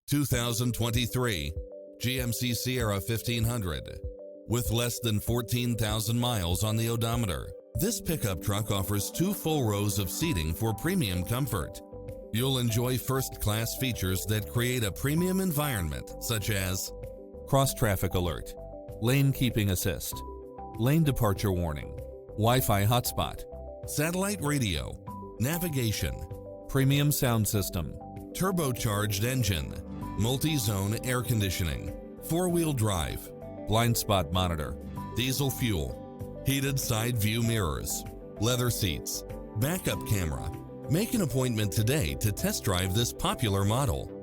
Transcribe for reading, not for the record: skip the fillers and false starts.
2023 GMC Sierra 1500. With less than 14,000 miles on the odometer, this pickup truck offers 2 full rows of seating for premium comfort. You'll enjoy first-class features that create a premium environment, such as cross-traffic alert, lane keeping assist, lane departure warning, Wi-Fi hotspot, satellite radio, navigation, premium sound system, turbocharged engine, multi-zone air conditioning, 4-wheel drive, blind spot monitor, diesel fuel, heated side view mirrors, leather seats, backup camera. Make an appointment today to test drive this popular model.